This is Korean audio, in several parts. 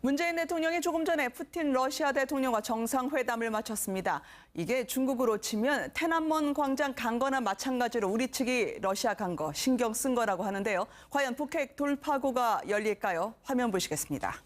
문재인 대통령이 조금 전에 푸틴 러시아 대통령과 정상회담을 마쳤습니다. 이게 중국으로 치면天安문 광장 간 거나 마찬가지로 우리 측이 러시아 간 거 신경 쓴 거라고 하는데요. 과연 북핵 돌파구가 열릴까요? 화면 보시겠습니다.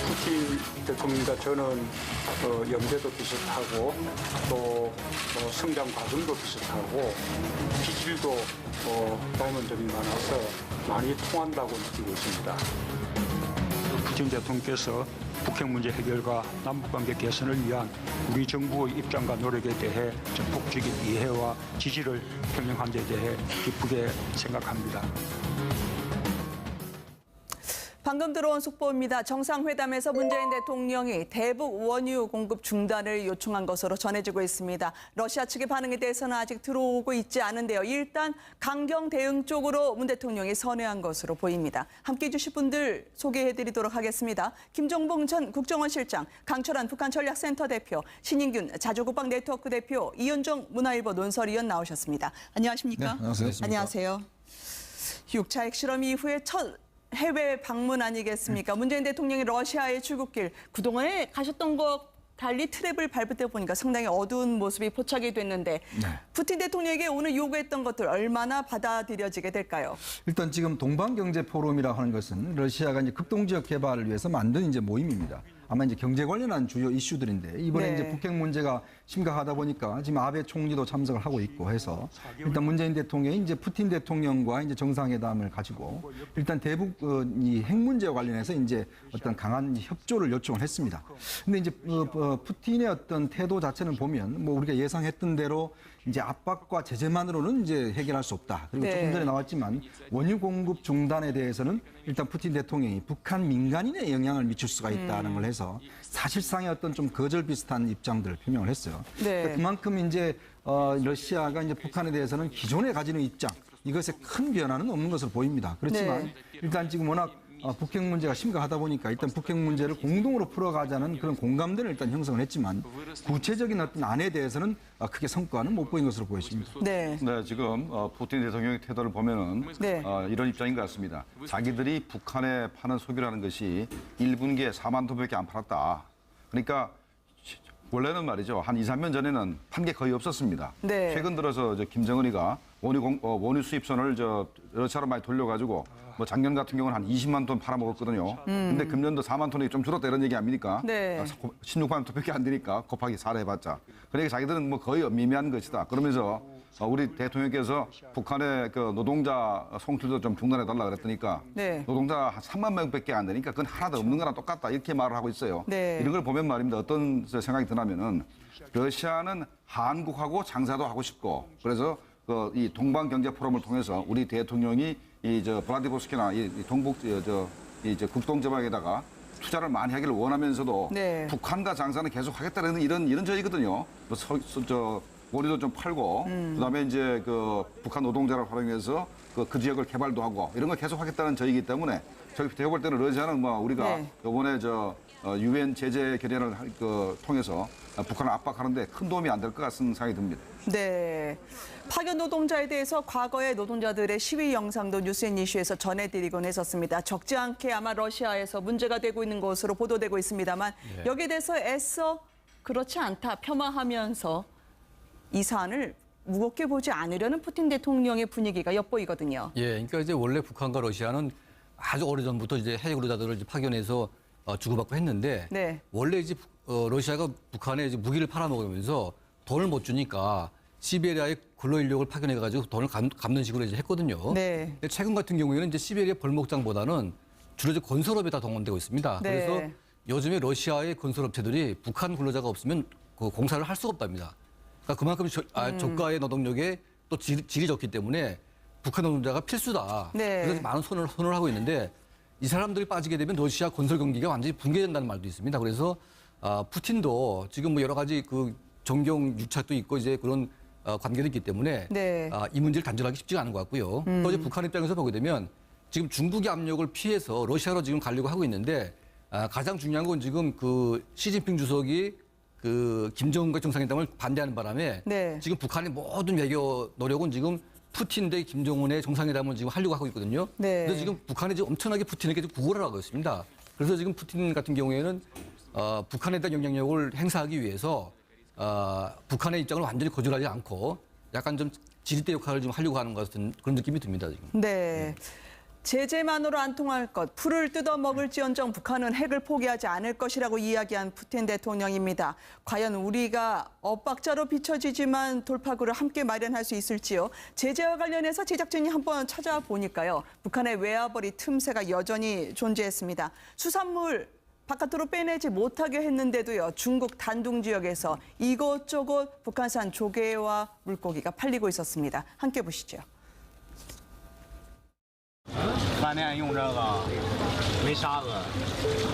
푸틴 대통령과 저는 연배도 비슷하고 또 성장 과정도 비슷하고 기질도 닮은 점이 많아서 많이 통한다고 느끼고 있습니다. 푸틴 대통령께서 북핵 문제 해결과 남북관계 개선을 위한 우리 정부의 입장과 노력에 대해 적극적인 이해와 지지를 표명한 데 대해 기쁘게 생각합니다. 방금 들어온 속보입니다. 정상회담에서 문재인 대통령이 대북 원유 공급 중단을 요청한 것으로 전해지고 있습니다. 러시아 측의 반응에 대해서는 아직 들어오고 있지 않은데요. 일단 강경 대응 쪽으로 문 대통령이 선회한 것으로 보입니다. 함께해 주실 분들 소개해드리도록 하겠습니다. 김종봉 전 국정원실장, 강철한 북한전략센터 대표, 신인균 자주국방 네트워크 대표, 이현종 문화일보 논설위원 나오셨습니다. 안녕하십니까? 네, 안녕하세요. 안녕하세요. 6차 핵실험 이후에 첫 해외 방문 아니겠습니까? 문재인 대통령이 러시아의 출국길, 그동안에 가셨던 것 달리 트랩을 밟을 때 보니까 상당히 어두운 모습이 포착이 됐는데 푸틴 대통령에게 오늘 요구했던 것들 얼마나 받아들여지게 될까요? 일단 지금 동방경제포럼이라고 하는 것은 러시아가 이제 극동지역 개발을 위해서 만든 이제 모임입니다. 아마 이제 경제 관련한 주요 이슈들인데 이번에 이제 북핵 문제가 심각하다 보니까 지금 아베 총리도 참석을 하고 있고 해서 일단 문재인 대통령이 이제 푸틴 대통령과 이제 정상회담을 가지고 일단 대북 이 핵 문제와 관련해서 이제 어떤 강한 협조를 요청을 했습니다. 근데 이제 푸틴의 어떤 태도 자체는 보면 뭐 우리가 예상했던 대로 이제 압박과 제재만으로는 이제 해결할 수 없다. 그리고 조금 전에 나왔지만 원유 공급 중단에 대해서는 일단 푸틴 대통령이 북한 민간인에 영향을 미칠 수가 있다는 걸 해서 사실상의 어떤 좀 거절 비슷한 입장들을 표명을 했어요. 그러니까 그만큼 이제 러시아가 이제 북한에 대해서는 기존에 가지는 입장 이것에 큰 변화는 없는 것으로 보입니다. 그렇지만 일단 지금 워낙 북핵 문제가 심각하다 보니까 일단 북핵 문제를 공동으로 풀어가자는 그런 공감대를 일단 형성을 했지만 구체적인 어떤 안에 대해서는 크게 성과는 못 보인 것으로 보여집니다. 네, 지금 푸틴 대통령의 태도를 보면은 이런 입장인 것 같습니다. 자기들이 북한에 파는 석유라는 것이 1분기에 4만 톤밖에 안 팔았다. 그러니까 원래는 말이죠. 한 2, 3년 전에는 판 게 거의 없었습니다. 최근 들어서 김정은이가 원유 수입선을 러시아로 많이 돌려가지고 뭐 작년 같은 경우는 한 20만 톤 팔아먹었거든요. 근데 금년도 4만 톤이 좀 줄었다 이런 얘기 아닙니까? 16만 톤밖에 안 되니까 곱하기 4를 해봤자. 그러니까 자기들은 뭐 거의 미미한 것이다. 그러면서 우리 대통령께서 북한의 그 노동자 송출도 좀 중단해달라 그랬더니까 노동자 한 3만 명밖에 안 되니까 그건 하나도 없는 거랑 똑같다 이렇게 말을 하고 있어요. 이런 걸 보면 말입니다. 어떤 생각이 드냐면은 러시아는 한국하고 장사도 하고 싶고 그래서 이 동방경제포럼을 통해서 우리 대통령이 블라디보스토크나 동북 국동지방에다가 투자를 많이 하기를 원하면서도 북한과 장사는 계속 하겠다는 이런 저희거든요. 원유도 좀 팔고 그다음에 이제 북한 노동자를 활용해서 그 지역을 개발도 하고 이런 걸 계속 하겠다는 저희이기 때문에 제가 볼 때는 러시아는 뭐 우리가 이번에 유엔 제재 결의안을 통해서 북한을 압박하는데 큰 도움이 안 될 것 같은 생각이 듭니다. 파견 노동자에 대해서 과거의 노동자들의 시위 영상도 뉴스앤 이슈에서 전해드리곤 했었습니다. 적지 않게 아마 러시아에서 문제가 되고 있는 것으로 보도되고 있습니다만 여기에 대해서 애써 그렇지 않다 폄하하면서 이 사안을 무겁게 보지 않으려는 푸틴 대통령의 분위기가 엿보이거든요. 그러니까 이제 원래 북한과 러시아는 아주 오래전부터 이제 해외 근로자들을 이제 파견해서 주고받고 했는데 원래 이제 러시아가 북한에 이제 무기를 팔아먹으면서 돈을 못 주니까 시베리아에 근로 인력을 파견해가지고 돈을 갚는 식으로 이제 했거든요. 근데 최근 같은 경우에는 이제 시베리아 벌목장보다는 주로 이제 건설업에 다 동원되고 있습니다. 그래서 요즘에 러시아의 건설업체들이 북한 근로자가 없으면 그 공사를 할 수가 없답니다. 그러니까 그만큼 저가의 노동력에 또 질이 좋기 때문에 북한 노동자가 필수다. 그래서 많은 손을 하고 있는데 이 사람들이 빠지게 되면 러시아 건설 경기가 완전히 붕괴된다는 말도 있습니다. 그래서 푸틴도 지금 뭐 여러 가지 그 정경 유착도 있고 이제 그런 관계도 있기 때문에 네. 이 문제를 단절하기 쉽지가 않은 것 같고요. 또 이제 북한 입장에서 보게 되면 지금 중국의 압력을 피해서 러시아로 지금 가려고 하고 있는데 가장 중요한 건 지금 그 시진핑 주석이 그 김정은과 정상회담을 반대하는 바람에 네. 지금 북한의 모든 외교 노력은 지금 푸틴 대 김정은의 정상회담을 지금 하려고 하고 있거든요. 네. 그래서 지금 북한이 지금 엄청나게 푸틴에게 지금 구걸을 하고 있습니다. 그래서 지금 푸틴 같은 경우에는 북한에 대한 영향력을 행사하기 위해서 북한의 입장을 완전히 거절하지 않고 약간 좀 지렛대 역할을 좀 하려고 하는 것 같은 그런 느낌이 듭니다, 지금. 네. 제재만으로 안 통할 것, 풀을 뜯어먹을지언정 북한은 핵을 포기하지 않을 것이라고 이야기한 푸틴 대통령입니다. 과연 우리가 엇박자로 비춰지지만 돌파구를 함께 마련할 수 있을지요? 제재와 관련해서 제작진이 한번 찾아보니까요. 북한의 외화벌이 틈새가 여전히 존재했습니다. 수산물 바깥으로 빼내지 못하게 했는데도요. 중국 단둥 지역에서 이것저것 북한산 조개와 물고기가 팔리고 있었습니다. 함께 보시죠. 饭店用这个没沙子，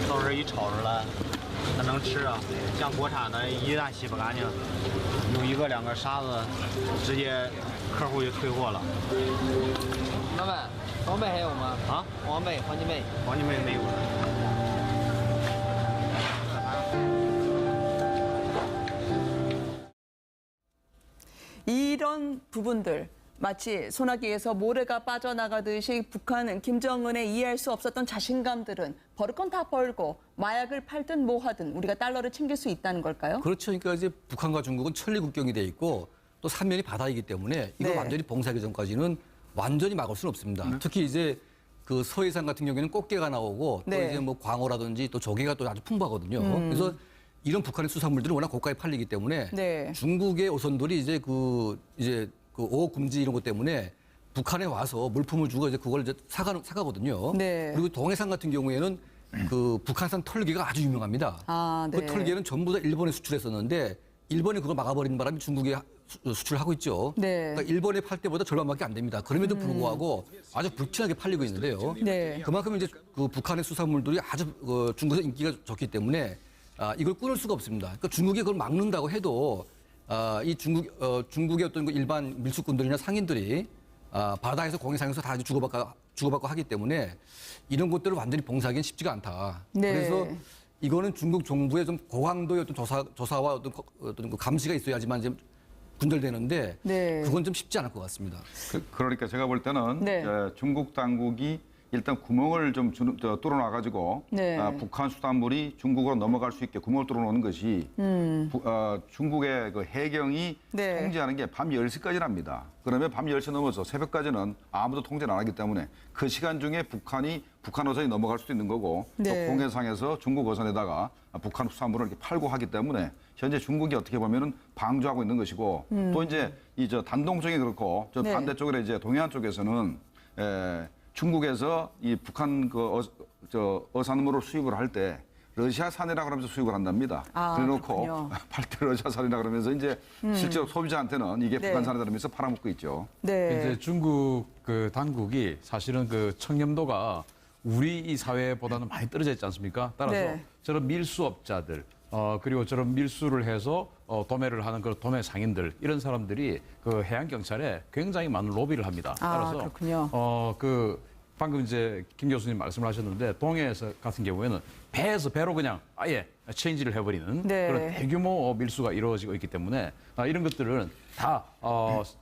到时候一炒出来，它能吃啊。像国产的，一旦洗不干净，有一个两个沙子，直接客户就退货了。老板，黄贝还有吗？啊，黄金贝。黄金贝没有了。 이런 부분들 마치 소나기에서 모래가 빠져나가듯이 북한은 김정은의 이해할 수 없었던 자신감들은 버릴 건 다 벌고 마약을 팔든 뭐 하든 우리가 달러를 챙길 수 있다는 걸까요? 그렇죠. 그러니까 이제 북한과 중국은 천리 국경이 돼 있고 또 삼면이 바다이기 때문에 이걸 네. 완전히 봉쇄하기 전까지는 완전히 막을 수는 없습니다. 특히 이제 그 서해상 같은 경우에는 꽃게가 나오고 또 네. 이제 뭐 광어라든지 또 조개가 또 아주 풍부하거든요. 그래서 이런 북한의 수산물들은 워낙 고가에 팔리기 때문에 네. 중국의 어선들이 이제 그 어업 금지 이런 것 때문에 북한에 와서 물품을 주고 이제 그걸 이제 사가거든요. 네. 그리고 동해상 같은 경우에는 그 북한산 털개가 아주 유명합니다. 아, 네. 그 털개는 전부 다 일본에 수출했었는데 일본이 그걸 막아버리는 바람에 중국에 수출을 하고 있죠. 네. 그러니까 일본에 팔 때보다 절반밖에 안 됩니다. 그럼에도 불구하고 아주 불티나게 팔리고 있는데요. 네. 그만큼 이제 그 북한의 수산물들이 아주 중국에서 인기가 좋기 때문에 이걸 끊을 수가 없습니다. 그러니까 중국이 그걸 막는다고 해도 이 중국의 어떤 그 일반 밀수꾼들이나 상인들이 바다에서 공해상에서 다 주고받고 하기 때문에 이런 것들을 완전히 봉사하기는 쉽지가 않다. 네. 그래서 이거는 중국 정부의 좀 고강도의 어떤 조사와 어떤 그 감시가 있어야지만 이제 분절되는데 네. 그건 좀 쉽지 않을 것 같습니다. 그러니까 제가 볼 때는 네. 중국 당국이 일단 구멍을 좀 뚫어놔가지고 네. 북한 수산물이 중국으로 넘어갈 수 있게 구멍을 뚫어놓는 것이 중국의 그 해경이 네. 통제하는 게 밤 10시까지랍니다. 그러면 밤 10시 넘어서 새벽까지는 아무도 통제를 안 하기 때문에 그 시간 중에 북한 어선이 넘어갈 수도 있는 거고 네. 또 공해상에서 중국 어선에다가 북한 수산물을 이렇게 팔고 하기 때문에 현재 중국이 어떻게 보면은 방조하고 있는 것이고 또 이제 단동 쪽이 그렇고 저 네. 반대쪽에 이제 동해안 쪽에서는 중국에서 이 북한 어산물을 수입을 할 때 러시아산이라 그러면서 수입을 한답니다. 그래놓고 그렇군요. 팔 때 러시아산이라 그러면서 이제 실제로 소비자한테는 이게 네. 북한산이다 그러면서 팔아먹고 있죠. 네. 이제 중국 그 당국이 사실은 그 청렴도가 우리 이 사회보다는 많이 떨어져 있지 않습니까? 따라서 네. 저런 밀수업자들 그리고 저런 밀수를 해서 도매를 하는 그 도매 상인들 이런 사람들이 그 해양 경찰에 굉장히 많은 로비를 합니다. 따라서 그렇군요. 그 방금 이제 김 교수님 말씀을 하셨는데 동해에서 같은 경우에는 배로 그냥 아예 체인지를 해버리는 네. 그런 대규모 밀수가 이루어지고 있기 때문에 이런 것들은 다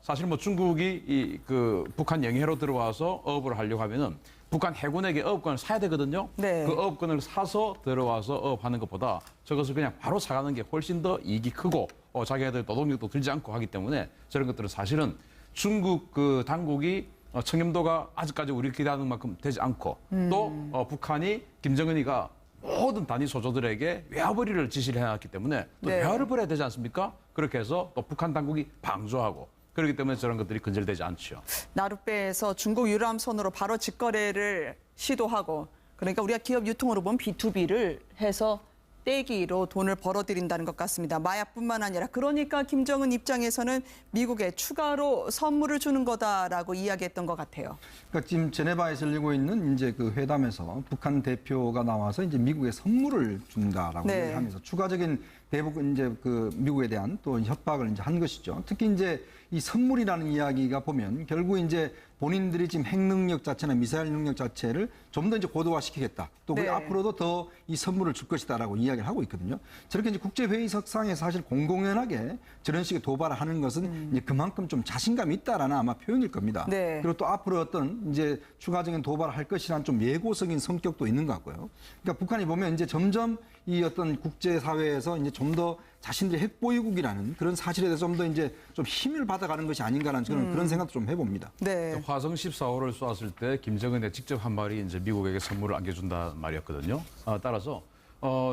사실 뭐 중국이 그 북한 영해로 들어와서 어업을 하려고 하면은 북한 해군에게 어업권을 사야 되거든요. 네. 그 어업권을 사서 들어와서 어업하는 것보다 저것을 그냥 바로 사가는 게 훨씬 더 이익이 크고 자기네들 노동력도 들지 않고 하기 때문에 저런 것들은 사실은 중국 그 당국이 청렴도가 아직까지 우리 기대하는 만큼 되지 않고 또 북한이 김정은이가 모든 단위 소조들에게 외화벌이를 지시를 해놨기 때문에 또 네. 외화를 벌여야 되지 않습니까? 그렇게 해서 또 북한 당국이 방조하고 그렇기 때문에 저런 것들이 근절되지 않죠. 나룻배에서 중국 유람선으로 바로 직거래를 시도하고 그러니까 우리가 기업 유통으로 보면 B2B를 해서 떼기로 돈을 벌어들인다는 것 같습니다. 마약뿐만 아니라 그러니까 김정은 입장에서는 미국에 추가로 선물을 주는 거다라고 이야기했던 것 같아요. 그러니까 지금 제네바에서 열리고 있는 이제 그 회담에서 북한 대표가 나와서 이제 미국에 선물을 준다라고 네. 얘기하면서 추가적인 대북 이제 그 미국에 대한 또 협박을 이제 한 것이죠. 특히 이제 이 선물이라는 이야기가 보면 결국 이제 본인들이 지금 핵 능력 자체나 미사일 능력 자체를 좀 더 이제 고도화시키겠다. 또 네. 앞으로도 더 이 선물을 줄 것이다라고 이야기를 하고 있거든요. 저렇게 이제 국제회의석상에 사실 공공연하게 저런 식의 도발을 하는 것은 이제 그만큼 좀 자신감이 있다라는 아마 표현일 겁니다. 네. 그리고 또 앞으로 어떤 이제 추가적인 도발을 할 것이라는 좀 예고적인 성격도 있는 것 같고요. 그러니까 북한이 보면 이제 점점 이 어떤 국제사회에서 이제 좀 더 자신들이 핵보유국이라는 그런 사실에 대해서 좀 더 이제 좀 힘을 받아가는 것이 아닌가라는 저는 그런 생각도 좀 해봅니다. 네. 화성 14호를 쏘았을 때 김정은이 직접 한 말이 이제 미국에게 선물을 안겨준다 말이었거든요. 따라서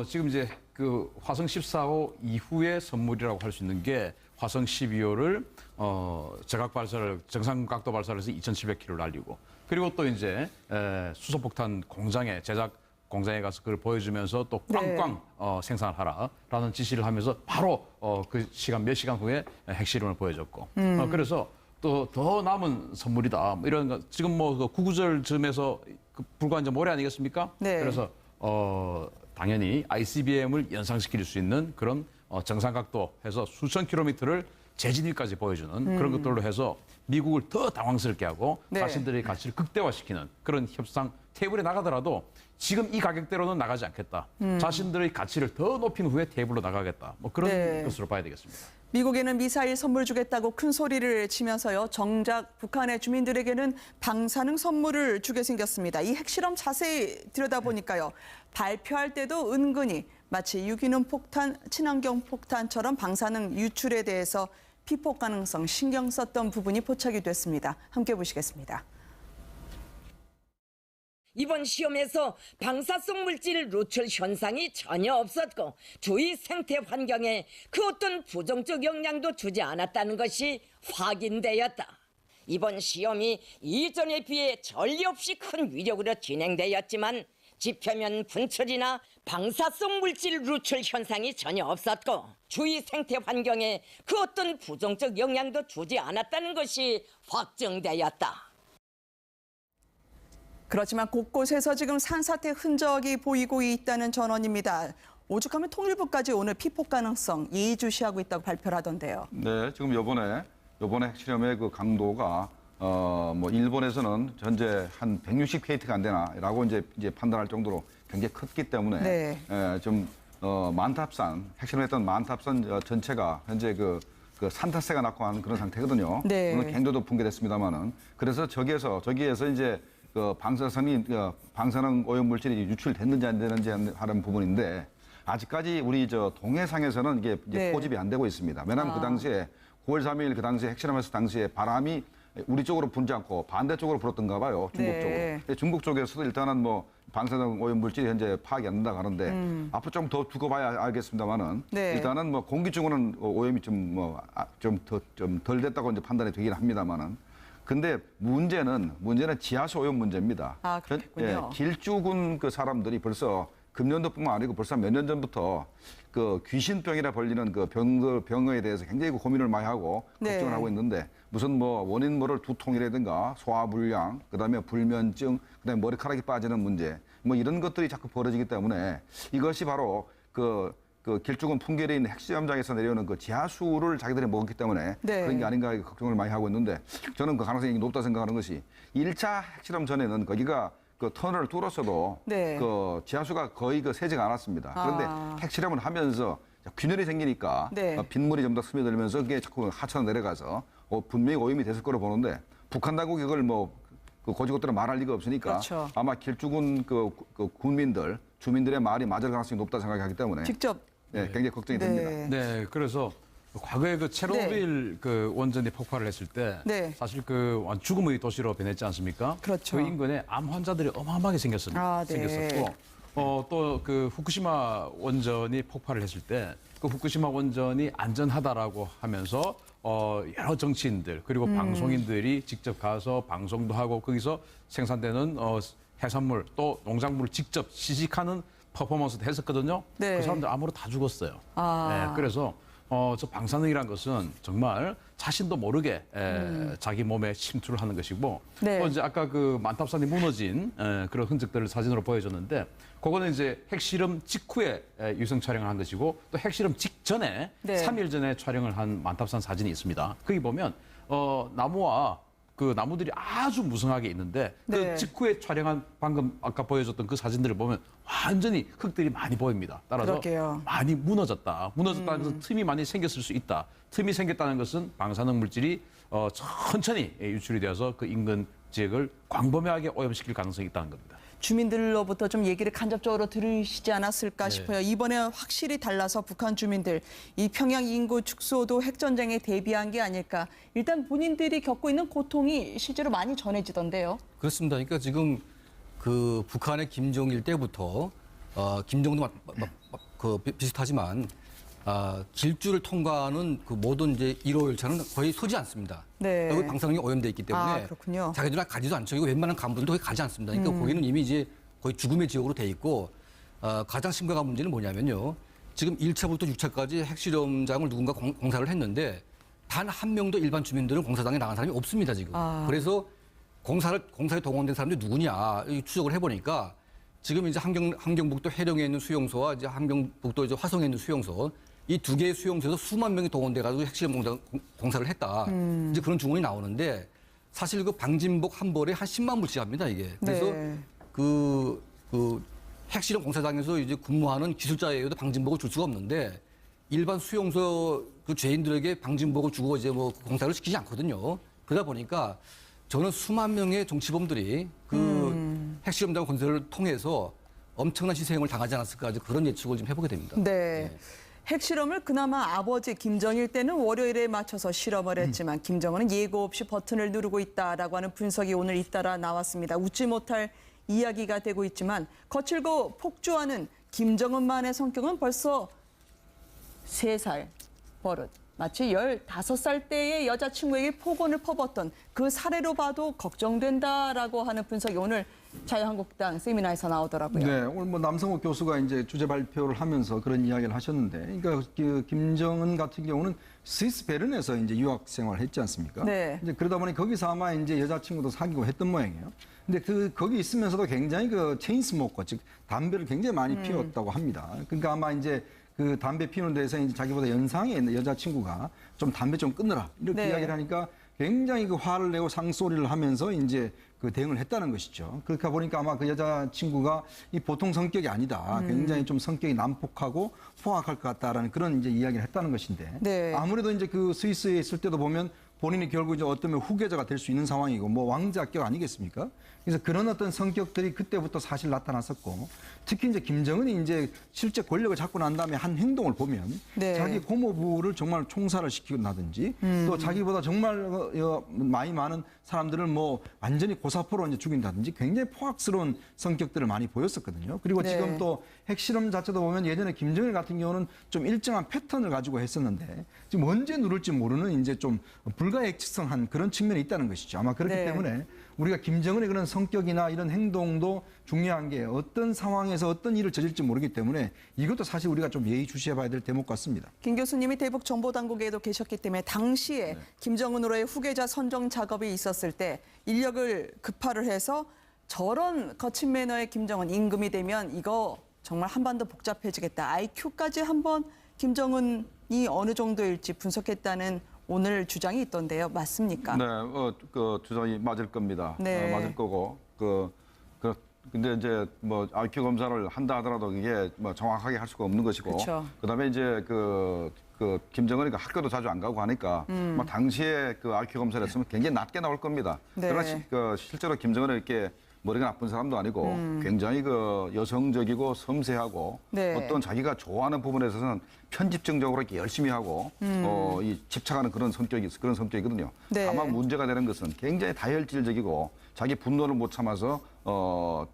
지금 이제 그 화성 14호 이후의 선물이라고 할 수 있는 게 화성 12호를 제각 발사를 정상 각도 발사를 해서 2,700km 날리고 그리고 또 이제 수소폭탄 공장에 제작 공장에 가서 그걸 보여주면서 또 꽝꽝 생산을 하라라는 지시를 하면서 바로 그 시간 몇 시간 후에 핵실험을 보여줬고 그래서 또 더 남은 선물이다 뭐 이런 거 지금 뭐 그 구구절쯤에서 그 불과 이제 모레 아니겠습니까? 네. 그래서 당연히 ICBM을 연상시킬 수 있는 그런 정상각도 해서 수천 킬로미터를 재진입까지 보여주는 그런 것들로 해서 미국을 더 당황스럽게 하고 네. 자신들의 가치를 극대화시키는 그런 협상 테이블에 나가더라도 지금 이 가격대로는 나가지 않겠다. 자신들의 가치를 더 높인 후에 테이블로 나가겠다. 뭐 그런 네. 것으로 봐야 되겠습니다. 미국에는 미사일 선물 주겠다고 큰 소리를 치면서요. 정작 북한의 주민들에게는 방사능 선물을 주게 생겼습니다. 이 핵실험 자세히 들여다보니까요. 발표할 때도 은근히 마치 유기농 폭탄, 친환경 폭탄처럼 방사능 유출에 대해서 피폭 가능성 신경 썼던 부분이 포착이 됐습니다. 함께 보시겠습니다. 이번 시험에서 방사성 물질 노출 현상이 전혀 없었고 주위 생태 환경에 그 어떤 부정적 영향도 주지 않았다는 것이 확인되었다. 이번 시험이 이전에 비해 전례 없이 큰 위력으로 진행되었지만 지표면 분출이나 방사성 물질 누출 현상이 전혀 없었고 주위 생태 환경에 그 어떤 부정적 영향도 주지 않았다는 것이 확정되었다. 그렇지만 곳곳에서 지금 산사태 흔적이 보이고 있다는 전언입니다. 오죽하면 통일부까지 오늘 피폭 가능성 예의주시하고 있다고 발표를 하던데요. 네, 지금 요번에 핵실험의 그 강도가 뭐 일본에서는 현재 한 160K가 안 되나라고 이제 판단할 정도로 굉장히 컸기 때문에 네. 좀 만탑산 핵실험했던 만탑산 전체가 현재 그 산타세가 났고 하는 그런 상태거든요. 네. 물론 갱도도 붕괴됐습니다만은 그래서 저기에서 이제 그 방사능 오염 물질이 유출됐는지 안 되는지 하는 부분인데 아직까지 우리 동해상에서는 이게 이제 네. 포집이 안 되고 있습니다. 왜냐하면 그 당시에 9월 3일 그 당시에 핵실험했을 당시에 바람이 우리 쪽으로 불지 않고 반대쪽으로 불었던가 봐요. 중국 네. 쪽으로. 근데 중국 쪽에서도 일단은 뭐 방사능 오염 물질이 현재 파악이 안 된다고 하는데 앞으로 좀 더 두고 봐야 알겠습니다만은 네. 일단은 뭐 공기 중으로는 오염이 좀 덜 됐다고 이제 판단이 되긴 합니다만은 근데 문제는 지하수 오염 문제입니다. 아, 그렇겠군요. 길쭉은 그 사람들이 벌써 금년도뿐만 아니고 벌써 몇 년 전부터 그 귀신병이라 불리는 그 병에 대해서 굉장히 고민을 많이 하고 걱정을 네. 하고 있는데 무슨 뭐 원인 모를 두통이라든가 소화불량, 그다음에 불면증, 그다음에 머리카락이 빠지는 문제 뭐 이런 것들이 자꾸 벌어지기 때문에 이것이 바로 그 길쭉은 풍계리에 있는 핵시험장에서 내려오는 그 지하수를 자기들이 먹었기 때문에 네. 그런 게 아닌가 걱정을 많이 하고 있는데 저는 그 가능성이 높다 생각하는 것이 1차 핵실험 전에는 거기가 그 터널을 뚫었어도 네. 그 지하수가 거의 새지가 않았습니다. 그런데 핵실험을 하면서 균열이 생기니까 네. 빗물이 좀 더 스며들면서 그게 자꾸 하천으로 내려가서 분명히 오염이 됐을 거로 보는데 북한 당국이 그걸 그 고지고대로 말할 리가 없으니까 그렇죠. 아마 길쭉은 그 군민들 주민들의 말이 맞을 가능성이 높다 생각하기 때문에 직접 네, 굉장히 걱정이 네. 됩니다. 네, 그래서 과거에 그 체르노빌 그 원전이 폭발을 했을 때 네. 사실 그 죽음의 도시로 변했지 않습니까? 그렇죠. 그 인근에 암 환자들이 어마어마하게 생겼었고 아, 네. 또 그 후쿠시마 원전이 폭발을 했을 때 그 후쿠시마 원전이 안전하다라고 하면서 여러 정치인들 그리고 방송인들이 직접 가서 방송도 하고 거기서 생산되는 해산물 또 농작물을 직접 시식하는 퍼포먼스도 했었거든요. 네. 그 사람들 암으로 다 죽었어요. 아. 네, 그래서 저 방사능이란 것은 정말 자신도 모르게 자기 몸에 침투를 하는 것이고 네. 또 이제 아까 그 만탑산이 무너진 그런 흔적들을 사진으로 보여줬는데 그거는 이제 핵실험 직후에 유성 촬영을 한 것이고 또 핵실험 직전에 네. 3일 전에 촬영을 한 만탑산 사진이 있습니다. 거기 보면 나무와 그 나무들이 아주 무성하게 있는데 네. 그 직후에 촬영한 방금 아까 보여줬던 그 사진들을 보면 완전히 흙들이 많이 보입니다. 따라서 그러게요. 많이 무너졌다. 무너졌다는 것은 틈이 많이 생겼을 수 있다. 틈이 생겼다는 것은 방사능 물질이 천천히 유출이 되어서 그 인근 지역을 광범위하게 오염시킬 가능성이 있다는 겁니다. 주민들로부터 좀 얘기를 간접적으로 들으시지 않았을까 네. 싶어요. 이번에 확실히 달라서 북한 주민들, 이 평양 인구 축소도 핵전쟁에 대비한 게 아닐까. 일단 본인들이 겪고 있는 고통이 실제로 많이 전해지던데요. 그렇습니다. 그러니까 지금 그 북한의 김정일 때부터 김정도 비슷하지만 길줄을 통과하는 그 모든 이제 1호 열차는 거의 서지 않습니다. 네. 여기 방사능이 오염돼 있기 때문에 아, 그렇군요. 자기들은 가지도 않죠. 이거 웬만한 간부들도 거기 가지 않습니다. 그러니까 거기는 이미 이제 거의 죽음의 지역으로 돼 있고 가장 심각한 문제는 뭐냐면요. 지금 1차부터 6차까지 핵실험장을 누군가 공사를 했는데 단 한 명도 일반 주민들은 공사장에 나간 사람이 없습니다, 지금. 그래서 공사에 동원된 사람들이 누구냐 추적을 해보니까 지금 이제 함경북도 해령에 있는 수용소와 이제 함경북도 이제 화성에 있는 수용소 이 두 개의 수용소에서 수만 명이 동원돼가지고 핵실험 공사를 했다. 이제 그런 증언이 나오는데 사실 그 방진복 한 벌에 한 10만 불씩 합니다, 이게. 그래서 네. 그 핵실험 공사장에서 이제 근무하는 기술자에게도 방진복을 줄 수가 없는데 일반 수용소 그 죄인들에게 방진복을 주고 이제 뭐 공사를 시키지 않거든요. 그러다 보니까 저는 수만 명의 정치범들이 그 핵실험장 건설을 통해서 엄청난 희생을 당하지 않았을까 그런 예측을 좀 해보게 됩니다. 네. 핵실험을 그나마 아버지 김정일 때는 월요일에 맞춰서 실험을 했지만 김정은은 예고 없이 버튼을 누르고 있다라고 하는 분석이 오늘 잇따라 나왔습니다. 웃지 못할 이야기가 되고 있지만 거칠고 폭주하는 김정은만의 성격은 벌써 3살 버릇. 마치 15살 때의 여자친구에게 폭언을 퍼붓던 그 사례로 봐도 걱정된다라고 하는 분석이 오늘 자유한국당 세미나에서 나오더라고요. 네, 오늘 뭐 남성욱 교수가 이제 주제 발표를 하면서 그런 이야기를 하셨는데, 그러니까 그 김정은 같은 경우는 스위스 베른에서 이제 유학 생활을 했지 않습니까? 네. 이제 그러다 보니 거기서 아마 이제 여자친구도 사귀고 했던 모양이에요. 근데 거기 있으면서도 굉장히 그 체인 스모커, 즉 담배를 굉장히 많이 피웠다고 합니다. 그러니까 아마 이제 그 담배 피우는 데서 이제 자기보다 연상에 있는 여자친구가 좀 담배 좀 끊으라 이렇게 네. 이야기를 하니까 굉장히 그 화를 내고 상소리를 하면서 이제 그 대응을 했다는 것이죠. 그러니까 보니까 아마 그 여자친구가 이 보통 성격이 아니다. 굉장히 좀 성격이 난폭하고 포악할 것 같다라는 그런 이제 이야기를 했다는 것인데 네. 아무래도 이제 그 스위스에 있을 때도 보면 본인이 결국 이제 어쩌면 후계자가 될 수 있는 상황이고 뭐 왕자격 아니겠습니까? 그래서 그런 어떤 성격들이 그때부터 사실 나타났었고 특히 이제 김정은이 이제 실제 권력을 잡고 난 다음에 한 행동을 보면 네. 자기 고모부를 정말 총살을 시키고나든지 또 자기보다 정말 많이 많은 사람들을 뭐 완전히 고사포로 이제 죽인다든지 굉장히 포악스러운 성격들을 많이 보였었거든요. 그리고 네. 지금 또 핵실험 자체도 보면 예전에 김정일 같은 경우는 좀 일정한 패턴을 가지고 했었는데 지금 언제 누를지 모르는 이제 좀 불가예측성한 그런 측면이 있다는 것이죠. 아마 그렇기 네. 때문에 우리가 김정은의 그런 성격이나 이런 행동도 중요한 게 어떤 상황에서 어떤 일을 저질지 모르기 때문에 이것도 사실 우리가 좀 예의주시해봐야 될 대목 같습니다. 김 교수님이 대북 정보당국에도 계셨기 때문에 당시에 김정은으로의 후계자 선정 작업이 있었을 때 인력을 급파를 해서 저런 거친 매너의 김정은 임금이 되면 이거 정말 한반도 복잡해지겠다. IQ까지 한번 김정은이 어느 정도일지 분석했다는 오늘 주장이 있던데요. 맞습니까? 네, 그 주장이 맞을 겁니다. 네. 맞을 거고 근데 이제 뭐 IQ 검사를 한다 하더라도 이게 뭐 정확하게 할 수가 없는 것이고, 그쵸. 그다음에 이제 그 김정은이가 학교도 자주 안 가고 하니까 뭐 당시에 그 IQ 검사를 했으면 굉장히 낮게 나올 겁니다. 네. 그러나 실제로 김정은은 이렇게 머리가 나쁜 사람도 아니고 굉장히 그 여성적이고 섬세하고 네. 어떤 자기가 좋아하는 부분에 있어서는 편집증적으로 이렇게 열심히 하고 이 집착하는 그런 성격이거든요. 네. 다만 문제가 되는 것은 굉장히 다혈질적이고 자기 분노를 못 참아서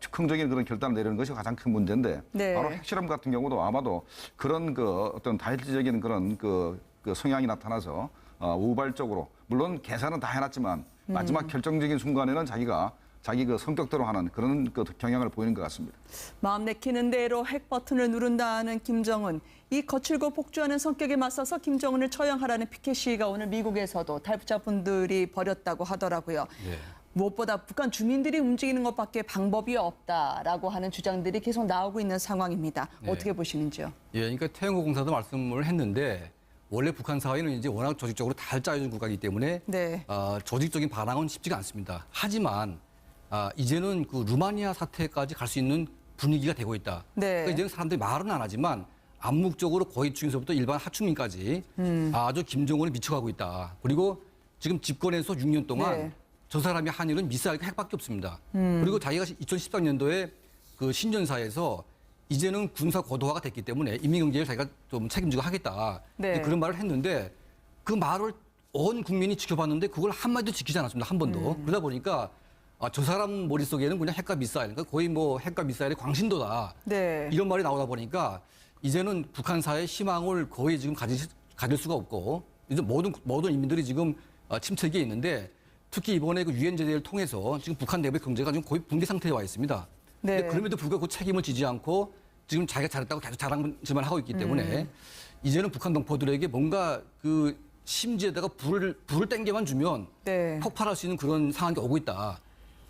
즉흥적인 그런 결단을 내리는 것이 가장 큰 문제인데 네. 바로 핵실험 같은 경우도 아마도 그런 그 어떤 다혈질적인 그런 그 성향이 나타나서 우발적으로 물론 계산은 다 해놨지만 마지막 결정적인 순간에는 자기가 자기 그 성격대로 하는 그런 그 경향을 보이는 것 같습니다. 마음 내키는 대로 핵 버튼을 누른다는 김정은. 이 거칠고 폭주하는 성격에 맞서서 김정은을 처형하라는 피켓 시위가 오늘 미국에서도 탈북자분들이 벌였다고 하더라고요. 네. 무엇보다 북한 주민들이 움직이는 것밖에 방법이 없다라고 하는 주장들이 계속 나오고 있는 상황입니다. 네. 어떻게 보시는지요? 예, 그러니까 태영호 공사도 말씀을 했는데 원래 북한 사회는 이제 워낙 조직적으로 잘 짜여진 국가이기 때문에 네. 조직적인 반항은 쉽지가 않습니다. 하지만 이제는 그 루마니아 사태까지 갈 수 있는 분위기가 되고 있다. 네. 그러니까 이제는 사람들이 말은 안 하지만 암묵적으로 고위층에서부터 일반 하층민까지 아주 김정은에 미쳐가고 있다. 그리고 지금 집권해서 6년 동안 네. 저 사람이 한 일은 미사일과 핵밖에 없습니다. 그리고 자기가 2013년도에 그 신년사에서 이제는 군사 고도화가 됐기 때문에 인민경제를 자기가 좀 책임지고 하겠다. 네. 그런 말을 했는데 그 말을 온 국민이 지켜봤는데 그걸 한마디도 지키지 않았습니다. 한 번도. 그러다 보니까 저 사람 머릿속에는 그냥 핵과 미사일, 그러니까 거의 뭐 핵과 미사일의 광신도다. 네. 이런 말이 나오다 보니까 이제는 북한 사회의 희망을 거의 지금 가질 수가 없고 이제 모든 인민들이 지금 침체기에 있는데 특히 이번에 그 유엔 제재를 통해서 지금 북한 내부의 경제가 지금 거의 붕괴 상태에 와 있습니다. 네. 근데 그럼에도 불구하고 그 책임을 지지 않고 지금 자기가 잘했다고 계속 자랑질만 하고 있기 때문에 이제는 북한 동포들에게 뭔가 그 심지에다가 불을 땡겨만 주면 네. 폭발할 수 있는 그런 상황이 오고 있다.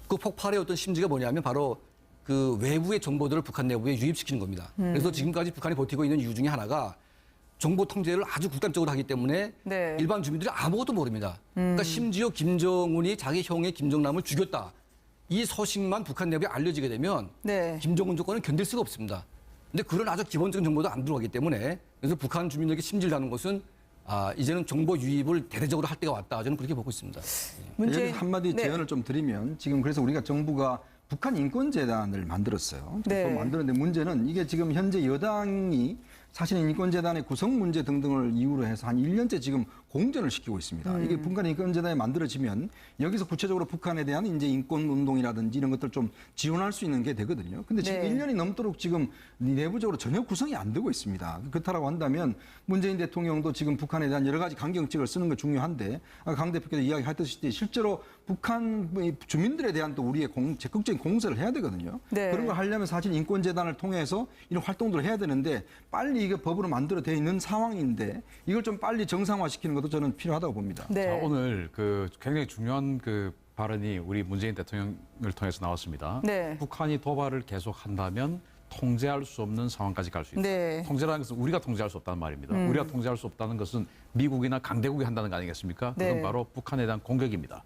그 폭발의 어떤 심지가 뭐냐면 바로 그 외부의 정보들을 북한 내부에 유입시키는 겁니다. 그래서 지금까지 북한이 버티고 있는 이유 중에 하나가 정보 통제를 아주 극단적으로 하기 때문에 네. 일반 주민들이 아무것도 모릅니다. 그러니까 심지어 김정은이 자기 형의 김정남을 죽였다. 이 소식만 북한 내부에 알려지게 되면 네. 김정은 조건은 견딜 수가 없습니다. 근데 그런 아주 기본적인 정보도 안 들어가기 때문에 그래서 북한 주민들에게 심질나는 것은 이제는 정보 유입을 대대적으로 할 때가 왔다. 저는 그렇게 보고 있습니다. 문재인 여기서 한마디 네. 제언을 좀 드리면 지금 그래서 우리가 정부가 북한 인권재단을 만들었어요. 네. 또 만들었는데 문제는 이게 지금 현재 여당이 사실은 인권재단의 구성 문제 등등을 이유로 해서 한 1년째 지금 공전을 시키고 있습니다. 이게 북한 인권재단이 만들어지면 여기서 구체적으로 북한에 대한 이제 인권운동이라든지 이런 것들 좀 지원할 수 있는 게 되거든요. 근데 지금 네. 1년이 넘도록 지금 내부적으로 전혀 구성이 안 되고 있습니다. 그렇다고 한다면 문재인 대통령도 지금 북한에 대한 여러 가지 강경책을 쓰는 게 중요한데 강 대표께서 이야기했듯이 실제로 북한 주민들에 대한 또 우리의 적극적인 공세를 해야 되거든요. 네. 그런 걸 하려면 사실 인권재단을 통해서 이런 활동들을 해야 되는데 빨리 이게 법으로 만들어져 있는 상황인데 이걸 좀 빨리 정상화시키는 것도 저는 필요하다고 봅니다. 네. 자, 오늘 그 굉장히 중요한 그 발언이 우리 문재인 대통령을 통해서 나왔습니다. 네. 북한이 도발을 계속한다면 통제할 수 없는 상황까지 갈 수 있다. 네. 통제라는 것은 우리가 통제할 수 없다는 말입니다. 우리가 통제할 수 없다는 것은 미국이나 강대국이 한다는 거 아니겠습니까? 그건 네. 바로 북한에 대한 공격입니다.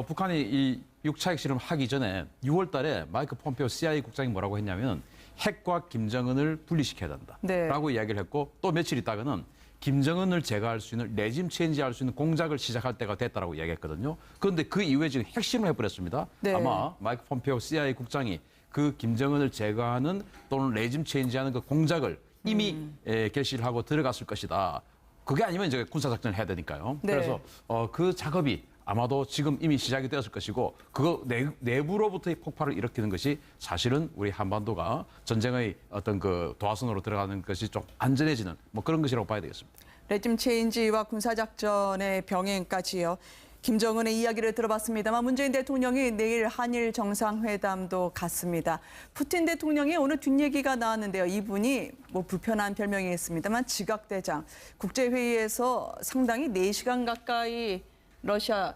북한이 이 6차 핵실험 하기 전에 6월 달에 마이크 폼페오 CIA 국장이 뭐라고 했냐면 핵과 김정은을 분리시켜야 된다. 네. 라고 이야기를 했고 또 며칠 있다가는 김정은을 제거할 수 있는 레짐 체인지할 수 있는 공작을 시작할 때가 됐다라고 이야기했거든요. 그런데 그 이후에 지금 핵실험을 해버렸습니다. 네. 아마 마이크 폼페오 CIA 국장이 그 김정은을 제거하는 또는 레짐 체인지하는 그 공작을 이미 개시를 하고 들어갔을 것이다. 그게 아니면 이제 군사작전을 해야 되니까요. 네. 그래서 그 작업이 아마도 지금 이미 시작이 되었을 것이고 그거 내부로부터의 폭발을 일으키는 것이 사실은 우리 한반도가 전쟁의 어떤 그 도화선으로 들어가는 것이 좀 안전해지는 뭐 그런 것이라고 봐야 되겠습니다. 레짐 체인지와 군사작전의 병행까지요. 김정은의 이야기를 들어봤습니다만 문재인 대통령이 내일 한일 정상회담도 갔습니다. 푸틴 대통령이 오늘 뒷얘기가 나왔는데요. 이분이 뭐 불편한 별명이 있습니다만 지각대장. 국제회의에서 상당히 4시간 가까이 러시아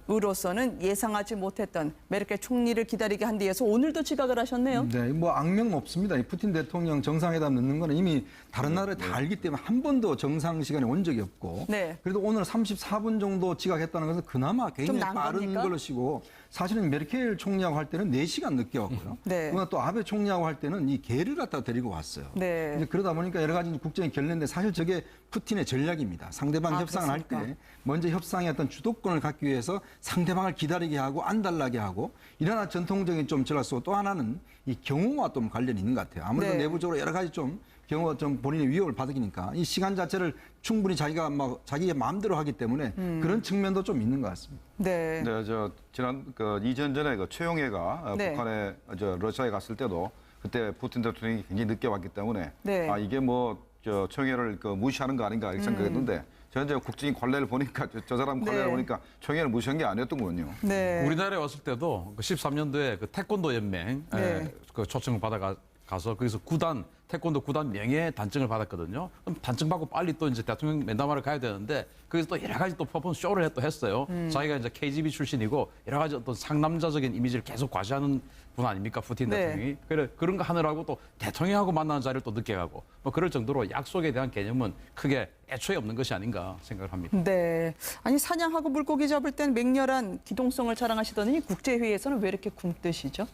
대통령으로서는 예상하지 못했던 메르켈 총리를 기다리게 한 뒤에서 오늘도 지각을 하셨네요. 네, 뭐 악명 없습니다. 이 푸틴 대통령 정상회담 넣는 거는 이미 다른 나라에 다 알기 때문에 한 번도 정상 시간에 온 적이 없고 네. 그래도 오늘 34분 정도 지각했다는 것은 그나마 굉장히 난 빠른 겁니까? 것이고 사실은 메르켈 총리하고 할 때는 4시간 늦게 왔고요. 네. 그러나 또 아베 총리하고 할 때는 이 개를 갖다 데리고 왔어요. 네. 이제 그러다 보니까 여러 가지 국정이 결렬인데 사실 저게 푸틴의 전략입니다. 상대방 협상을 할 그렇습니까? 때 먼저 협상의 어떤 주도권을 갖기 위해서 상대방을 기다리게 하고 안달나게 하고 이러나 전통적인 좀 전략 쓰고 또 하나는 이 경호와 좀 관련이 있는 것 같아요. 아무래도 네. 내부적으로 여러 가지 좀 경호가 좀 본인의 위협을 받으니까 이 시간 자체를 충분히 자기가 막 자기의 마음대로 하기 때문에 그런 측면도 좀 있는 것 같습니다. 네. 네, 지난 2년 전에 최용해가 네. 북한에 러시아에 갔을 때도 그때 푸틴 대통령이 굉장히 늦게 왔기 때문에 네. 이게 뭐 최용해를 무시하는 거 아닌가 이렇게 생각했는데 저 이제 국정인 관례를 보니까 저 사람 관례를 네. 보니까 총회를 무시한 게 아니었던 거군요. 네. 우리나라에 왔을 때도 그 13년도에 그 태권도 연맹 네. 그 초청을 받아가서 거기서 구단 태권도 구단 명예 단증을 받았거든요. 그럼 단증 받고 빨리 또 이제 대통령 면담하러 가야 되는데 거기서 또 여러 가지 또 퍼포먼스 쇼를 또 했어요. 자기가 이제 KGB 출신이고 여러 가지 어떤 상남자적인 이미지를 계속 과시하는 분 아닙니까 푸틴 네. 대통령이. 그래 그런 거 하느라고 또 대통령하고 만나는 자리를 또 늦게 가고 뭐 그럴 정도로 약속에 대한 개념은 크게 애초에 없는 것이 아닌가 생각을 합니다. 네. 아니 사냥하고 물고기 잡을 땐 맹렬한 기동성을 자랑하시더니 국제회의에서는 왜 이렇게 굼뜨시죠?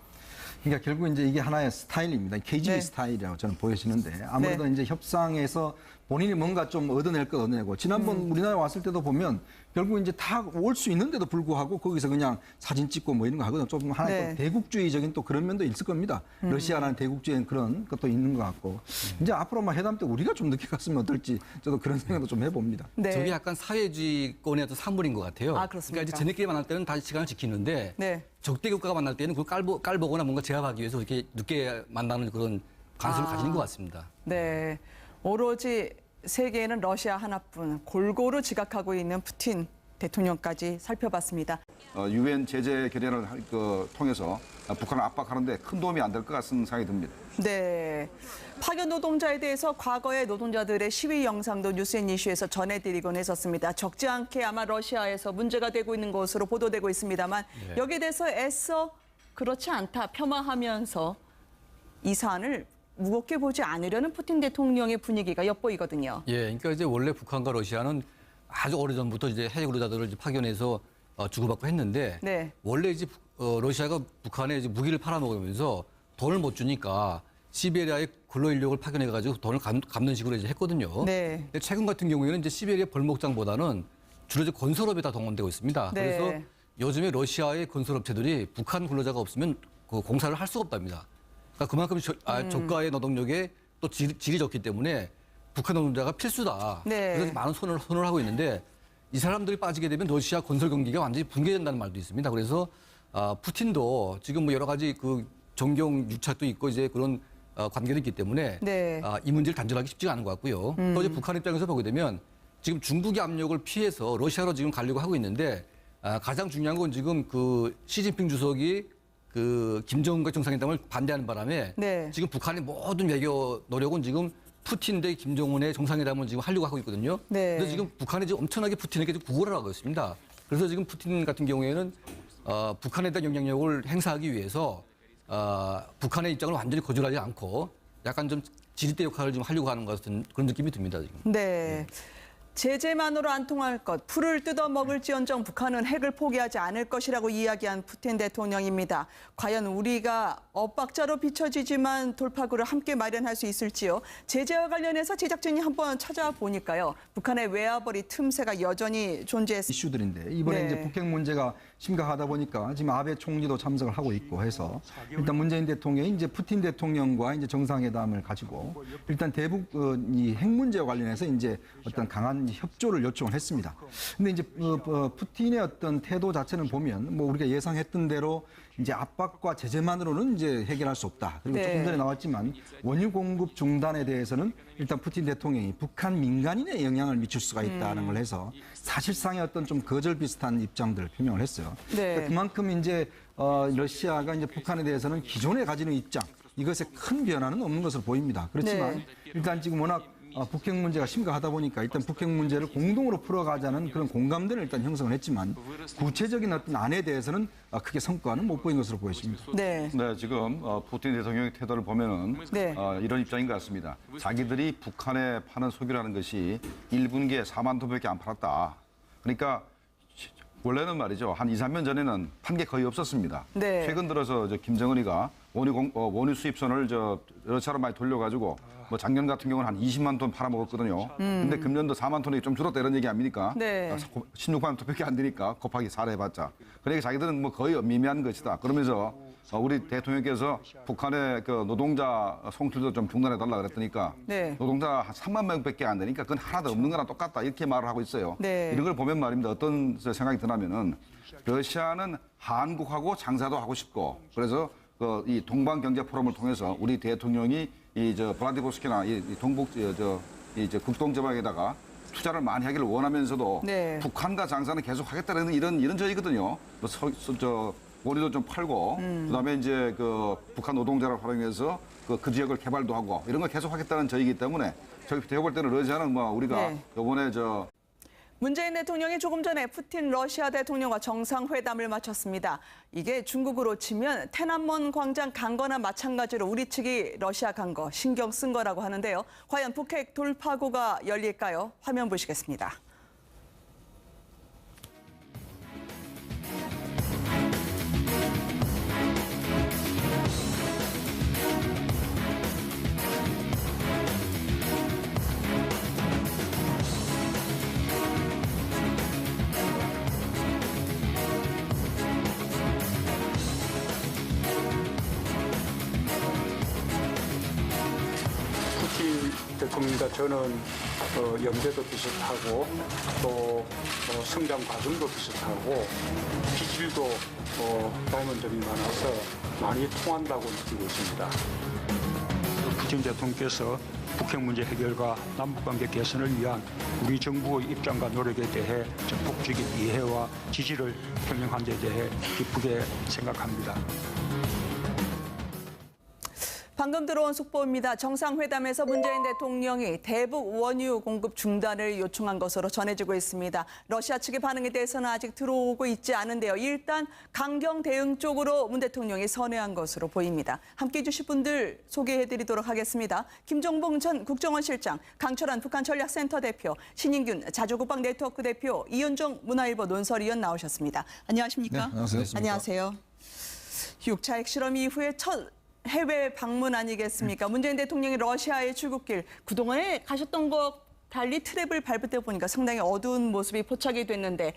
그러니까 결국 이제 이게 하나의 스타일입니다. KGB 네. 스타일이라고 저는 보여지는데 아무래도 네. 이제 협상에서 본인이 뭔가 좀 얻어낼 거 얻어내고 지난번 우리나라에 왔을 때도 보면 결국 이제 다 올 수 있는데도 불구하고 거기서 그냥 사진 찍고 뭐 이런 거 하거든요. 좀 하나의 네. 또 대국주의적인 또 그런 면도 있을 겁니다. 러시아라는 대국주의인 그런 것도 있는 것 같고 이제 앞으로 막 회담 때 우리가 좀 늦게 갔으면 어떨지 저도 그런 생각도 좀 해봅니다. 네. 저게 약간 사회주의권의 어떤 산물인 것 같아요. 아, 그렇습니까? 그러니까 이제 저녁끼리 만날 때는 다시 시간을 지키는데 네. 적대 국가가 만날 때는 그걸 깔보거나 뭔가 제압하기 위해서 이렇게 늦게 만나는 그런 관습을 가지는 것 같습니다. 네. 오로지 세계에는 러시아 하나뿐 골고루 지각하고 있는 푸틴 대통령까지 살펴봤습니다. 유엔 제재 결의안을 통해서 북한을 압박하는데 큰 도움이 안 될 것 같은 생각이 듭니다. 네. 파견 노동자에 대해서 과거의 노동자들의 시위 영상도 뉴스앤 이슈에서 전해드리곤 했었습니다. 적지 않게 아마 러시아에서 문제가 되고 있는 것으로 보도되고 있습니다만 여기에 대해서 애써 그렇지 않다 폄하하면서 이 사안을 무겁게 보지 않으려는 푸틴 대통령의 분위기가 엿보이거든요. 예, 그러니까 이제 원래 북한과 러시아는 아주 오래전부터 이제 해외 근로자들을 이제 파견해서 주고받고 했는데 네. 원래 이제 러시아가 북한에 이제 무기를 팔아먹으면서 돈을 못 주니까 시베리아에 근로 인력을 파견해가지고 돈을 갚는 식으로 이제 했거든요. 네. 근데 최근 같은 경우에는 이제 시베리아 벌목장보다는 주로 이제 건설업에 다 동원되고 있습니다. 네. 그래서 요즘에 러시아의 건설업체들이 북한 근로자가 없으면 그 공사를 할 수가 없답니다. 그러니까 그만큼 저가의 노동력에 또 질이 좋기 때문에 북한 노동자가 필수다. 네. 그래서 많은 손을 하고 있는데 이 사람들이 빠지게 되면 러시아 건설 경기가 완전히 붕괴된다는 말도 있습니다. 그래서 푸틴도 지금 뭐 여러 가지 그 정경 유착도 있고 이제 그런 관계도 있기 때문에 네. 이 문제를 단절하기 쉽지가 않은 것 같고요. 또 이제 북한 입장에서 보게 되면 지금 중국의 압력을 피해서 러시아로 지금 가려고 하고 있는데 가장 중요한 건 지금 그 시진핑 주석이 그 김정은과 정상회담을 반대하는 바람에 네. 지금 북한의 모든 외교 노력은 지금 푸틴 대 김정은의 정상회담을 지금 하려고 하고 있거든요. 네. 그래서 지금 북한이 지금 엄청나게 푸틴에게 지금 구걸을 하고 있습니다. 그래서 지금 푸틴 같은 경우에는 북한에 대한 영향력을 행사하기 위해서 북한의 입장을 완전히 거절하지 않고 약간 좀 지렛대 역할을 좀 하려고 하는 것 같은 그런 느낌이 듭니다. 지금. 네. 제재만으로 안 통할 것, 풀을 뜯어먹을지언정 북한은 핵을 포기하지 않을 것이라고 이야기한 푸틴 대통령입니다. 과연 우리가 엇박자로 비춰지지만 돌파구를 함께 마련할 수 있을지요? 제재와 관련해서 제작진이 한번 찾아보니까요. 북한의 외화벌이 틈새가 여전히 존재했습니다. 이슈들인데 이번에 네. 이제 북핵 문제가 심각하다 보니까 지금 아베 총리도 참석을 하고 있고 해서 일단 문재인 대통령이 이제 푸틴 대통령과 이제 정상회담을 가지고 일단 대북 이 핵 문제와 관련해서 이제 어떤 강한 협조를 요청을 했습니다. 근데 이제 푸틴의 어떤 태도 자체는 보면 뭐 우리가 예상했던 대로 이제 압박과 제재만으로는 이제 해결할 수 없다. 그리고 네. 조금 전에 나왔지만 원유 공급 중단에 대해서는 일단 푸틴 대통령이 북한 민간인에 영향을 미칠 수가 있다는 걸 해서 사실상의 어떤 좀 거절 비슷한 입장들을 표명을 했어요. 네. 그러니까 그만큼 이제 러시아가 이제 북한에 대해서는 기존에 가지는 입장 이것에 큰 변화는 없는 것으로 보입니다. 그렇지만 네. 일단 지금 워낙 북핵 문제가 심각하다 보니까 일단 북핵 문제를 공동으로 풀어가자는 그런 공감대를 일단 형성을 했지만 구체적인 어떤 안에 대해서는 크게 성과는 못 보인 것으로 보여집니다. 네. 네, 지금 푸틴 대통령의 태도를 보면은 네. 이런 입장인 것 같습니다. 자기들이 북한에 파는 석유라는 것이 1분기에 4만 톤밖에 안 팔았다. 그러니까 원래는 말이죠. 한 2, 3년 전에는 판 게 거의 없었습니다. 네. 최근 들어서 김정은이가 원유 수입선을 러시아로 많이 돌려가지고 뭐 작년 같은 경우는 한 20만 톤 팔아먹었거든요. 근데 금년도 4만 톤이 좀 줄었다 이런 얘기 아닙니까? 네. 16만 톤밖에 안 되니까 곱하기 4를 해봤자. 그러니까 자기들은 뭐 거의 미미한 것이다. 그러면서 우리 대통령께서 북한의 그 노동자 송출도 좀 중단해달라 그랬더니까 네. 노동자 한 3만 명밖에 안 되니까 그건 하나도 없는 거랑 똑같다 이렇게 말을 하고 있어요. 네. 이런 걸 보면 말입니다. 어떤 생각이 드냐면은 러시아는 한국하고 장사도 하고 싶고 그래서 이 동방 경제 포럼을 통해서 우리 대통령이 블라디보스키나 이 동북 국동 지방에다가 투자를 많이 하기를 원하면서도 네. 북한과 장사는 계속하겠다는 이런 저희거든요. 원유도 좀 팔고 그다음에 이제 그 북한 노동자를 활용해서 그 지역을 개발도 하고 이런 걸 계속하겠다는 저희이기 때문에 제가 볼 때는 러시아는 뭐 우리가 네. 이번에 문재인 대통령이 조금 전에 푸틴 러시아 대통령과 정상회담을 마쳤습니다. 이게 중국으로 치면天安문 광장 간 거나 마찬가지로 우리 측이 러시아 간 거 신경 쓴 거라고 하는데요. 과연 북핵 돌파구가 열릴까요? 화면 보시겠습니다. 푸틴 대통령과 저는 연배도 비슷하고 또 성장 과정도 비슷하고 기질도 닮은 점이 많아서 많이 통한다고 느끼고 있습니다. 푸틴 대통령께서 북핵 문제 해결과 남북관계 개선을 위한 우리 정부의 입장과 노력에 대해 적극적인 이해와 지지를 표명한 데 대해 기쁘게 생각합니다. 방금 들어온 속보입니다. 정상회담에서 문재인 대통령이 대북 원유 공급 중단을 요청한 것으로 전해지고 있습니다. 러시아 측의 반응에 대해서는 아직 들어오고 있지 않은데요. 일단 강경 대응 쪽으로 문 대통령이 선회한 것으로 보입니다. 함께해 주실 분들 소개해드리도록 하겠습니다. 김종봉 전 국정원실장, 강철한 북한전략센터 대표, 신인균 자주국방 네트워크 대표, 이현종 문화일보 논설위원 나오셨습니다. 안녕하십니까? 네, 안녕하세요. 안녕하세요. 6차 핵실험 이후에 첫 해외 방문 아니겠습니까? 문재인 대통령이 러시아의 출국길 그동안에 가셨던 것 달리 트랩을 밟을 때 보니까 상당히 어두운 모습이 포착이 됐는데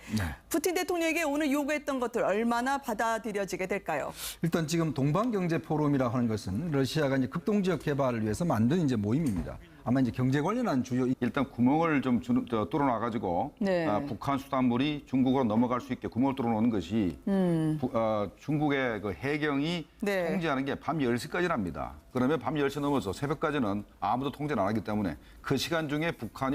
푸틴 대통령에게 오늘 요구했던 것들 얼마나 받아들여지게 될까요? 일단 지금 동방경제포럼이라고 하는 것은 러시아가 이제 극동지역 개발을 위해서 만든 이제 모임입니다. 아마 이제 경제 관련한 주요 일단 구멍을 좀 뚫어놔가지고 네. 북한 수산물이 중국으로 넘어갈 수 있게 구멍을 뚫어놓는 것이 중국의 그 해경이 네. 통제하는 게 밤 10시까지랍니다. 그러면 밤 10시 넘어서 새벽까지는 아무도 통제를 안 하기 때문에 그 시간 중에 북한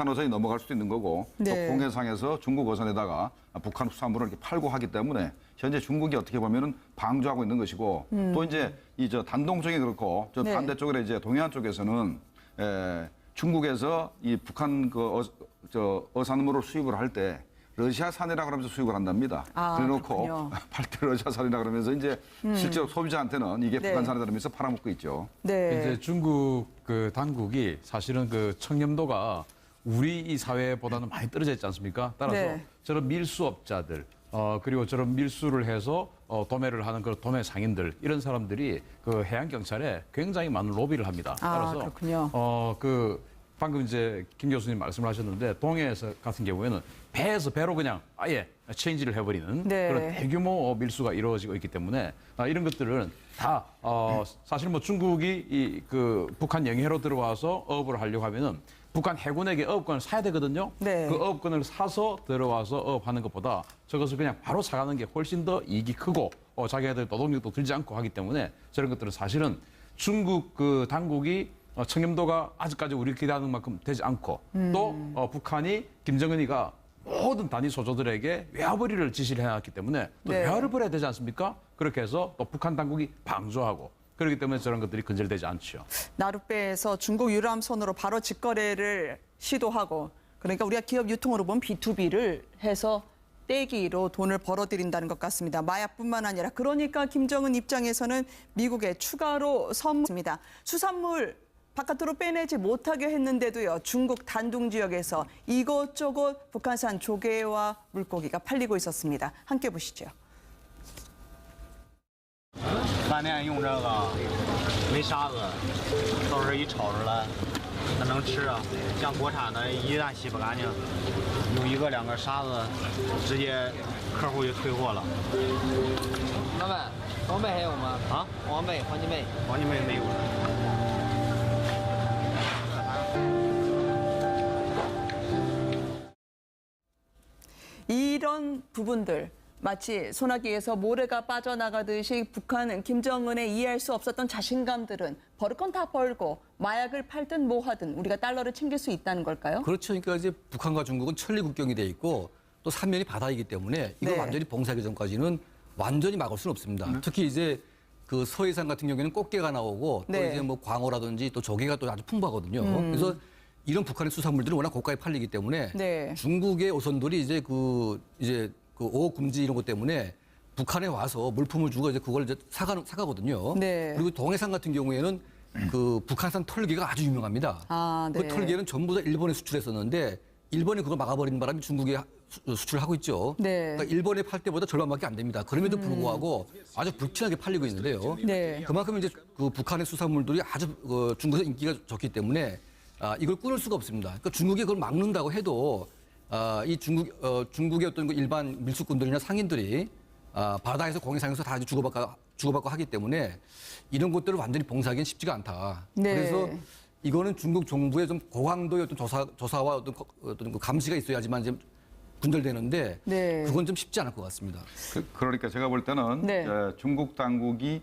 어선이 넘어갈 수도 있는 거고 네. 또 공해상에서 중국 어선에다가 북한 수산물을 이렇게 팔고 하기 때문에 현재 중국이 어떻게 보면은 방조하고 있는 것이고 또 이제 단동쪽이 그렇고 저 네. 반대쪽에 이제 동해안 쪽에서는 중국에서 이 북한 어산물을 수입을 할 때 러시아산이라 그러면서 수입을 한답니다. 그래놓고 그렇군요. 팔 때 러시아산이라 그러면서 이제 실제로 소비자한테는 이게 네. 북한산이다 그러면서 팔아먹고 있죠. 네. 이제 중국 그 당국이 사실은 그 청렴도가 우리 이 사회보다는 많이 떨어져 있지 않습니까? 따라서 네. 저런 밀수업자들 그리고 저런 밀수를 해서 도매를 하는 그 도매 상인들 이런 사람들이 그 해양 경찰에 굉장히 많은 로비를 합니다. 따라서 그렇군요. 그 방금 이제 김 교수님 말씀을 하셨는데 동해에서 같은 경우에는 배에서 배로 그냥 아예 체인지를 해버리는 네. 그런 대규모 밀수가 이루어지고 있기 때문에 이런 것들은 다 사실 뭐 중국이 그 북한 영해로 들어와서 어업을 하려고 하면은 북한 해군에게 어업권을 사야 되거든요. 네. 그 어업권을 사서 들어와서 어업하는 것보다 저것을 그냥 바로 사가는 게 훨씬 더 이익이 크고 자기네들 노동력도 들지 않고 하기 때문에 저런 것들은 사실은 중국 그 당국이 청렴도가 아직까지 우리 기대하는 만큼 되지 않고 또 북한이 김정은이가 모든 단위 소조들에게 외화벌이를 지시를 해왔기 때문에 또 네. 외화를 벌여야 되지 않습니까? 그렇게 해서 또 북한 당국이 방조하고 그렇기 때문에 저런 것들이 근절되지 않죠. 나룻배에서 중국 유람선으로 바로 직거래를 시도하고 그러니까 우리가 기업 유통으로 보면 B2B를 해서 떼기로 돈을 벌어들인다는 것 같습니다. 마약뿐만 아니라 그러니까 김정은 입장에서는 미국에 추가로 선물입니다. 수산물 바깥으로 빼내지 못하게 했는데도요. 중국 단둥 지역에서 이것저것 북한산 조개와 물고기가 팔리고 있었습니다. 함께 보시죠. 饭店用这个没沙子，到时候一炒出来，那能吃啊。像国产的，一旦洗不干净，有一个两个沙子，直接客户就退货了。老板，黄贝还有吗？啊，黄金贝。黄金贝没有了。 이런 부분들 마치 소나기에서 모래가 빠져나가듯이 북한은 김정은의 이해할 수 없었던 자신감들은 버릴 건 다 벌고 마약을 팔든 뭐 하든 우리가 달러를 챙길 수 있다는 걸까요? 그렇죠. 그러니까 이제 북한과 중국은 천리 국경이 돼 있고 또 삼면이 바다이기 때문에 이걸 네. 완전히 봉쇄하기 전까지는 완전히 막을 수는 없습니다. 특히 이제 그 서해상 같은 경우에는 꽃게가 나오고 또 네. 이제 뭐 광어라든지 또 조개가 또 아주 풍부하거든요. 그래서 이런 북한의 수산물들은 워낙 고가에 팔리기 때문에 네. 중국의 어선들이 이제 그 어업 금지 이런 것 때문에 북한에 와서 물품을 주고 이제 그걸 이제 사가거든요. 네. 그리고 동해상 같은 경우에는 그 북한산 털개가 아주 유명합니다. 아, 네. 그 털개는 전부 다 일본에 수출했었는데 일본이 그걸 막아버리는 바람에 중국에 수출을 하고 있죠. 네. 그러니까 일본에 팔 때보다 절반밖에 안 됩니다. 그럼에도 불구하고 아주 불티나게 팔리고 있는데요. 네. 그만큼 이제 그 북한의 수산물들이 아주 중국에서 인기가 좋기 때문에 이걸 끊을 수가 없습니다. 그러니까 중국이 그걸 막는다고 해도 이 중국의 어떤 그 일반 밀수꾼들이나 상인들이 바다에서 공해상에서 다 주고받고 하기 때문에 이런 것들을 완전히 봉쇄하기는 쉽지가 않다. 네. 그래서 이거는 중국 정부의 좀 고강도의 어떤 조사와 어떤 그 감시가 있어야지만 이제 분절되는데 네. 그건 좀 쉽지 않을 것 같습니다. 그러니까 제가 볼 때는 네. 중국 당국이